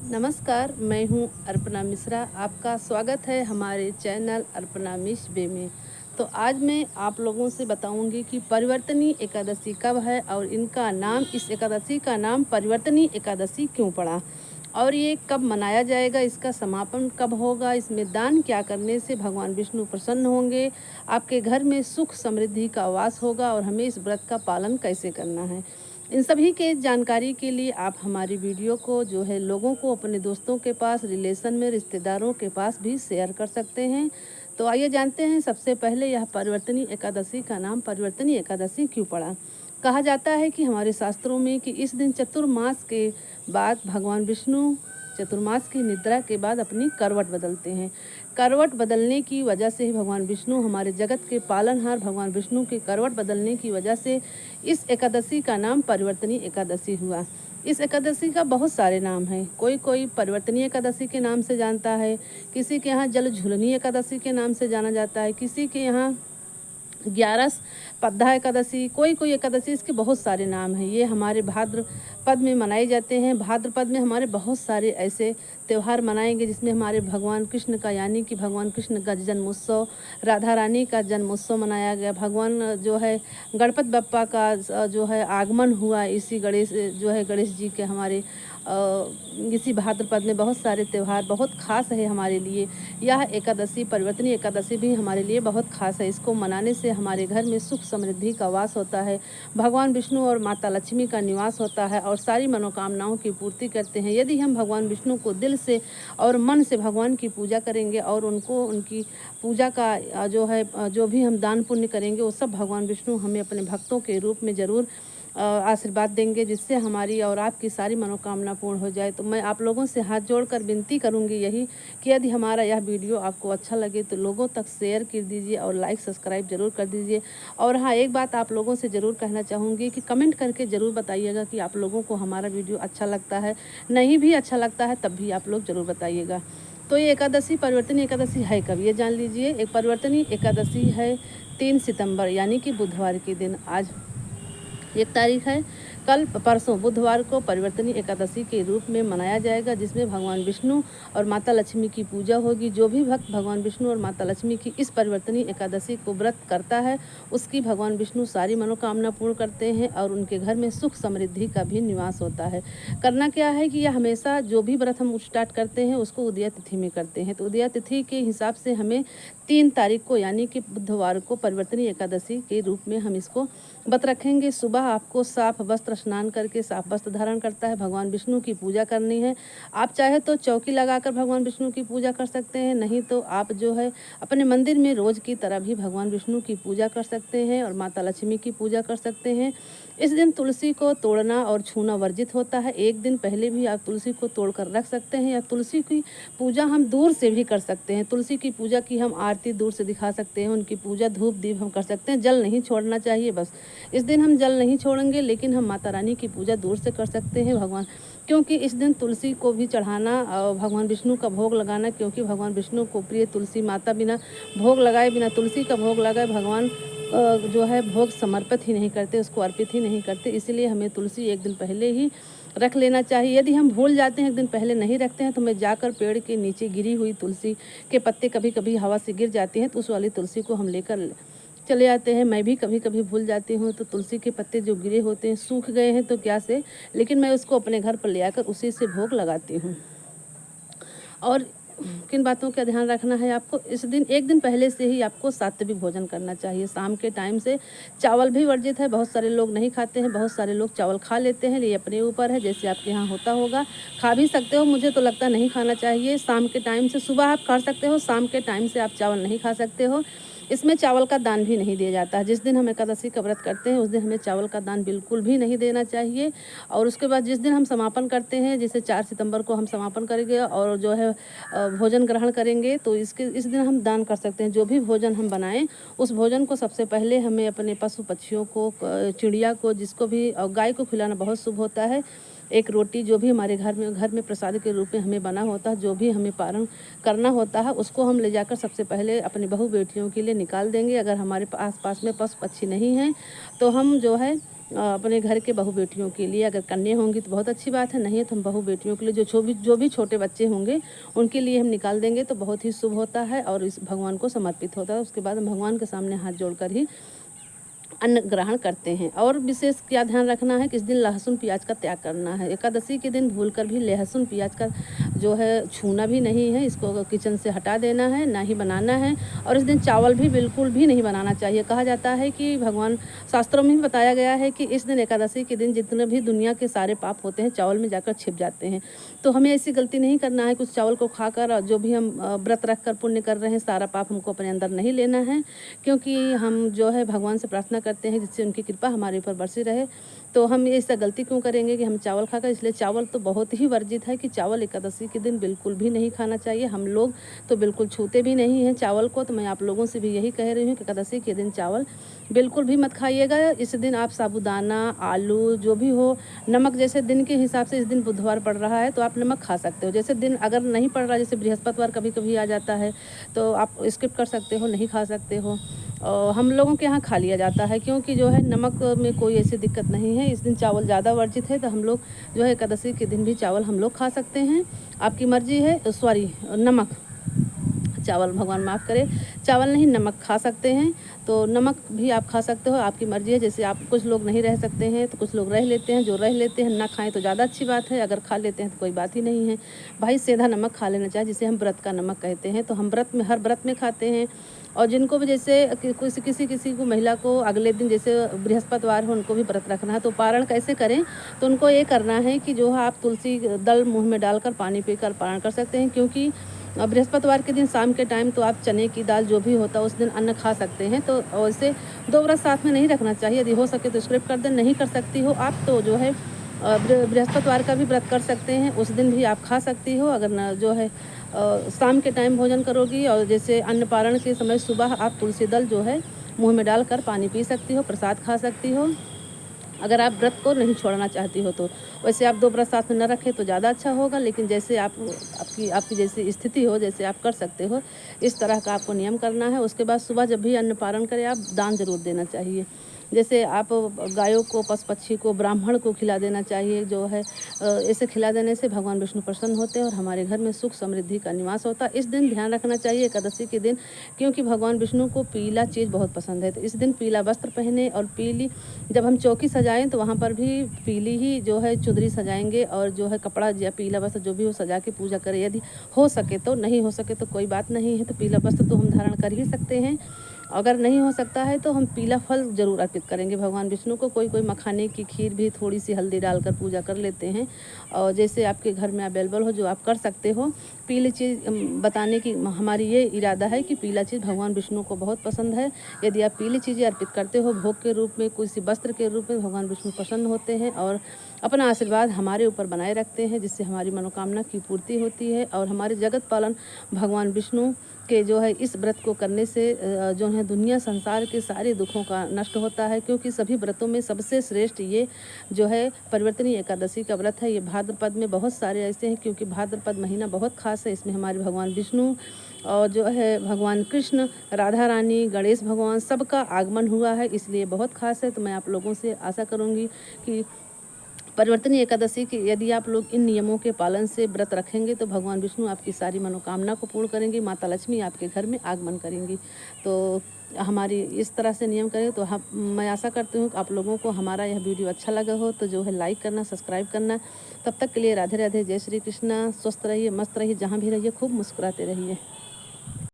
नमस्कार, मैं हूँ अर्पणा मिश्रा। आपका स्वागत है हमारे चैनल अर्पणा मिश बे में। तो आज मैं आप लोगों से बताऊंगी कि परिवर्तनी एकादशी कब है और इनका नाम इस एकादशी का नाम परिवर्तनी एकादशी क्यों पड़ा और ये कब मनाया जाएगा, इसका समापन कब होगा, इसमें दान क्या करने से भगवान विष्णु प्रसन्न होंगे, आपके घर में सुख समृद्धि का वास होगा और हमें इस व्रत का पालन कैसे करना है। इन सभी के जानकारी के लिए आप हमारी वीडियो को जो है लोगों को अपने दोस्तों के पास, रिलेशन में, रिश्तेदारों के पास भी शेयर कर सकते हैं। तो आइए जानते हैं सबसे पहले यह परिवर्तनी एकादशी का नाम परिवर्तनी एकादशी क्यों पड़ा। कहा जाता है कि हमारे शास्त्रों में कि इस दिन चतुर्मास के बाद भगवान विष्णु चतुर्मास की निद्रा के बाद अपनी करवट बदलते हैं। करवट बदलने की वजह से ही भगवान विष्णु हमारे जगत के पालनहार, भगवान विष्णु की करवट बदलने की वजह से इस एकादशी का नाम परिवर्तनी एकादशी हुआ। इस एकादशी का बहुत सारे नाम हैं। कोई कोई परिवर्तनीय एकादशी के नाम से जानता है, किसी के यहाँ जल झूलनी एकादशी के नाम से जाना जाता है, किसी के यहाँ 11 पद्धा एकादशी, कोई कोई एकादशी, इसके बहुत सारे नाम हैं। ये हमारे भाद्रपद में मनाए जाते हैं। भाद्रपद में हमारे बहुत सारे ऐसे त्यौहार मनाएंगे जिसमें हमारे भगवान कृष्ण का, यानी कि भगवान कृष्ण का जन्मोत्सव, राधा रानी का जन्मोत्सव मनाया गया। भगवान जो है गणपति बप्पा का जो है आगमन हुआ इसी गणेश जो है गणेश जी के हमारे इसी भाद्रपद में। बहुत सारे त्यौहार बहुत खास है हमारे लिए। यह एकादशी परिवर्तनी एकादशी भी हमारे लिए बहुत खास है। इसको मनाने से हमारे घर में सुख समृद्धि का वास होता है, भगवान विष्णु और माता लक्ष्मी का निवास होता है और सारी मनोकामनाओं की पूर्ति करते हैं। यदि हम भगवान विष्णु को दिल से और मन से भगवान की पूजा करेंगे और उनकी पूजा का जो है जो भी हम दान पुण्य करेंगे वो सब भगवान विष्णु हमें अपने भक्तों के रूप में ज़रूर आशीर्वाद देंगे, जिससे हमारी और आपकी सारी मनोकामना पूर्ण हो जाए। तो मैं आप लोगों से हाथ जोड़कर विनती करूंगी यही कि यदि हमारा यह वीडियो आपको अच्छा लगे तो लोगों तक शेयर कर दीजिए और लाइक सब्सक्राइब जरूर कर दीजिए। और हाँ, एक बात आप लोगों से ज़रूर कहना चाहूँगी कि कमेंट करके ज़रूर बताइएगा कि आप लोगों को हमारा वीडियो अच्छा लगता है, नहीं भी अच्छा लगता है तब भी आप लोग ज़रूर बताइएगा। तो ये एकादशी परिवर्तनी एकादशी है कब, ये जान लीजिए। एक परिवर्तनी एकादशी है 3 सितंबर यानी कि बुधवार के दिन। आज 1 तारीख है। कल परसों बुधवार को परिवर्तनी एकादशी के रूप में मनाया जाएगा, जिसमें भगवान विष्णु और माता लक्ष्मी की पूजा होगी। जो भी भक्त भगवान विष्णु और माता लक्ष्मी की इस परिवर्तनी एकादशी को व्रत करता है उसकी भगवान विष्णु सारी मनोकामना पूर्ण करते हैं और उनके घर में सुख समृद्धि का भी निवास होता है। करना क्या है कि यह हमेशा जो भी व्रत हम स्टार्ट करते हैं उसको उदया तिथि में करते हैं। तो उदया तिथि के हिसाब से हमें 3 तारीख को यानी कि बुधवार को परिवर्तनी एकादशी के रूप में हम इसको व्रत रखेंगे। सुबह आपको साफ वस्त्र स्नान करके साफ वस्त्र धारण करता है, भगवान विष्णु की पूजा करनी है। आप चाहे तो चौकी लगाकर भगवान विष्णु की पूजा कर सकते हैं, नहीं तो आप जो है अपने मंदिर में रोज की तरह भी भगवान विष्णु की पूजा कर सकते हैं और माता लक्ष्मी की पूजा कर सकते हैं। इस दिन तुलसी को तोड़ना और छूना वर्जित होता है। एक दिन पहले भी आप तुलसी को तोड़कर रख सकते हैं या तुलसी की पूजा हम दूर से भी कर सकते हैं। तुलसी की पूजा की हम आरती दूर से दिखा सकते हैं, उनकी पूजा धूप दीप हम कर सकते हैं। जल नहीं छोड़ना चाहिए, बस इस दिन हम जल नहीं छोड़ेंगे, लेकिन हम माता रानी की पूजा दूर से कर सकते हैं भगवान, क्योंकि इस दिन तुलसी को भी चढ़ाना और भगवान विष्णु का भोग लगाना, क्योंकि भगवान विष्णु को प्रिय तुलसी माता, बिना भोग लगाए, बिना तुलसी का भोग लगाए भगवान जो है भोग समर्पित ही नहीं करते, उसको अर्पित ही नहीं करते। इसलिए हमें तुलसी एक दिन पहले ही रख लेना चाहिए। यदि हम भूल जाते हैं, एक दिन पहले नहीं रखते हैं, तो मैं जाकर पेड़ के नीचे गिरी हुई तुलसी के पत्ते कभी कभी हवा से गिर जाते हैं तो उस वाली तुलसी को हम लेकर चले आते हैं। मैं भी कभी कभी भूल जाती हूँ तो तुलसी के पत्ते जो गिरे होते हैं, सूख गए हैं तो क्या से, लेकिन मैं उसको अपने घर पर ले आकर उसी से भोग लगाती हूँ। और किन बातों का ध्यान रखना है आपको, इस दिन एक दिन पहले से ही आपको सात्विक भोजन करना चाहिए। शाम के टाइम से चावल भी वर्जित है, बहुत सारे लोग नहीं खाते हैं, बहुत सारे लोग चावल खा लेते हैं, ये अपने ऊपर है, जैसे आपके यहाँ होता होगा। खा भी सकते हो, मुझे तो लगता नहीं खाना चाहिए शाम के टाइम से। सुबह आप खा सकते हो, शाम के टाइम से आप चावल नहीं खा सकते हो। इसमें चावल का दान भी नहीं दिया जाता है। जिस दिन हम एकादशी का व्रत करते हैं उस दिन हमें चावल का दान बिल्कुल भी नहीं देना चाहिए। और उसके बाद जिस दिन हम समापन करते हैं, जैसे 4 सितंबर को हम समापन करेंगे और जो है भोजन ग्रहण करेंगे, तो इस दिन हम दान कर सकते हैं। जो भी भोजन हम बनाएं उस भोजन को सबसे पहले हमें अपने पशु पक्षियों को, चिड़िया को, जिसको भी, और गाय को खिलाना बहुत शुभ होता है। एक रोटी जो भी हमारे घर में प्रसाद के रूप में हमें बना होता है, जो भी हमें पारण करना होता है, उसको हम ले जाकर सबसे पहले अपनी बहू बेटियों के लिए निकाल देंगे। अगर हमारे आस पास में पशु पक्षी नहीं हैं तो हम जो है अपने घर के बहू बेटियों के लिए, अगर कन्या होंगी तो बहुत अच्छी बात है, नहीं है तो हम बहू बेटियों के लिए जो भी छोटे बच्चे होंगे उनके लिए हम निकाल देंगे तो बहुत ही शुभ होता है और इस भगवान को समर्पित होता है। उसके बाद हम भगवान के सामने हाथ जोड़कर ही अन्न ग्रहण करते हैं। और विशेष क्या ध्यान रखना है कि इस दिन लहसुन प्याज का त्याग करना है। एकादशी के दिन भूलकर भी लहसुन प्याज का जो है छूना भी नहीं है, इसको किचन से हटा देना है, ना ही बनाना है। और इस दिन चावल भी बिल्कुल भी नहीं बनाना चाहिए। कहा जाता है कि भगवान शास्त्रों में भी बताया गया है कि इस दिन एकादशी के दिन जितने भी दुनिया के सारे पाप होते हैं चावल में जाकर छिप जाते हैं। तो हमें ऐसी गलती नहीं करना है, कुछ चावल को खाकर जो भी हम व्रत रख कर पुण्य कर रहे हैं सारा पाप हमको अपने अंदर नहीं लेना है, क्योंकि हम जो है भगवान से प्रार्थना करते हैं जिससे उनकी कृपा हमारे ऊपर बरसी रहे। तो हम ये ऐसा गलती क्यों करेंगे कि हम चावल खाकर, इसलिए चावल तो बहुत ही वर्जित है कि चावल एकादशी के दिन बिल्कुल भी नहीं खाना चाहिए। हम लोग तो बिल्कुल छूते भी नहीं हैं चावल को। तो मैं आप लोगों से भी यही कह रही हूँ कि एकादशी के दिन चावल बिल्कुल भी मत खाइएगा। इस दिन आप साबूदाना, आलू जो भी हो, नमक, जैसे दिन के हिसाब से इस दिन बुधवार पड़ रहा है तो आप नमक खा सकते हो। जैसे दिन अगर नहीं पड़ रहा, जैसे बृहस्पतिवार कभी कभी आ जाता है तो आप स्किप कर सकते हो, नहीं खा सकते हो। और हम लोगों के यहाँ खा लिया जाता है क्योंकि जो है नमक में कोई ऐसी दिक्कत नहीं है। इस दिन चावल ज़्यादा वर्जित है तो हम लोग जो है एकादशी के दिन भी चावल हम लोग खा सकते हैं। आपकी मर्जी है, सॉरी नमक, चावल भगवान माफ़ करे, चावल नहीं नमक खा सकते हैं। तो नमक भी आप खा सकते हो, आपकी मर्जी है। जैसे आप, कुछ लोग नहीं रह सकते हैं तो कुछ लोग रह लेते हैं, जो रह लेते हैं ना खाएं तो ज़्यादा अच्छी बात है, अगर खा लेते हैं तो कोई बात ही नहीं है। भाई सीधा नमक खा लेना चाहिए, जिसे हम व्रत का नमक कहते हैं। तो हम व्रत में, हर व्रत में खाते हैं। और जिनको भी जैसे किसी को महिला को अगले दिन जैसे बृहस्पतिवार हो उनको भी व्रत रखना है तो पारण कैसे करें, तो उनको ये करना है कि जो है आप तुलसी दल मुँह में डालकर पानी पीकर पारण कर सकते हैं। क्योंकि बृहस्पतिवार के दिन शाम के टाइम तो आप चने की दाल जो भी होता है उस दिन अन्न खा सकते हैं। तो वैसे दो व्रत साथ में नहीं रखना चाहिए। यदि हो सके तो स्किप कर दें, नहीं कर सकती हो आप तो जो है बृहस्पतिवार का भी व्रत कर सकते हैं, उस दिन भी आप खा सकती हो। अगर न जो है शाम के टाइम भोजन करोगी और जैसे अन्न पारण के समय सुबह आप तुलसी दल जो है मुँह में डालकर पानी पी सकती हो, प्रसाद खा सकती हो, अगर आप व्रत को नहीं छोड़ना चाहती हो तो। वैसे आप दो व्रत साथ में न रखें तो ज़्यादा अच्छा होगा, लेकिन जैसे आपकी जैसी स्थिति हो, जैसे आप कर सकते हो, इस तरह का आपको नियम करना है। उसके बाद सुबह जब भी अन्न पारण करें आप दान ज़रूर देना चाहिए। जैसे आप गायों को, पशु पक्षी को, ब्राह्मण को खिला देना चाहिए। जो है ऐसे खिला देने से भगवान विष्णु प्रसन्न होते हैं और हमारे घर में सुख समृद्धि का निवास होता है। इस दिन ध्यान रखना चाहिए एकादशी के दिन, क्योंकि भगवान विष्णु को पीला चीज़ बहुत पसंद है। तो इस दिन पीला वस्त्र पहने और पीली, जब हम चौकी सजाएं तो वहाँ पर भी पीली ही जो है चुंदरी सजाएंगे और जो है कपड़ा या पीला वस्त्र जो भी हो सजा के पूजा करें। यदि हो सके तो, नहीं हो सके तो कोई बात नहीं है, तो पीला वस्त्र तो हम धारण कर ही सकते हैं। अगर नहीं हो सकता है तो हम पीला फल ज़रूर अर्पित करेंगे भगवान विष्णु को। कोई मखाने की खीर भी थोड़ी सी हल्दी डालकर पूजा कर लेते हैं। और जैसे आपके घर में अवेलेबल हो जो आप कर सकते हो। पीली चीज़ बताने की हमारी ये इरादा है कि पीला चीज़ भगवान विष्णु को बहुत पसंद है। यदि आप पीली चीज़ें अर्पित करते हो भोग के रूप में, किसी वस्त्र के रूप में, भगवान विष्णु प्रसन्न होते हैं और अपना आशीर्वाद हमारे ऊपर बनाए रखते हैं, जिससे हमारी मनोकामना की पूर्ति होती है। और हमारे जगत पालन भगवान विष्णु के जो है इस व्रत को करने से जो है दुनिया संसार के सारे दुखों का नष्ट होता है। क्योंकि सभी व्रतों में सबसे श्रेष्ठ ये जो है परिवर्तनी एकादशी का व्रत है। ये भाद्रपद में बहुत सारे ऐसे हैं, क्योंकि भाद्रपद महीना बहुत खास है। इसमें हमारे भगवान विष्णु और जो है भगवान कृष्ण, राधा रानी, गणेश भगवान सबका आगमन हुआ है, इसलिए बहुत खास है। तो मैं आप लोगों से आशा करूँगी कि परिवर्तनी एकादशी की यदि आप लोग इन नियमों के पालन से व्रत रखेंगे तो भगवान विष्णु आपकी सारी मनोकामना को पूर्ण करेंगे, माता लक्ष्मी आपके घर में आगमन करेंगी। तो हमारी इस तरह से नियम करें तो हम, मैं आशा करती हूँ कि आप लोगों को हमारा यह वीडियो अच्छा लगा हो तो जो है लाइक करना, सब्सक्राइब करना। तब तक के लिए राधे राधे, जय श्री कृष्णा। स्वस्थ रहिए, मस्त रहिए, जहाँ भी रहिए खूब मुस्कुराते रहिए।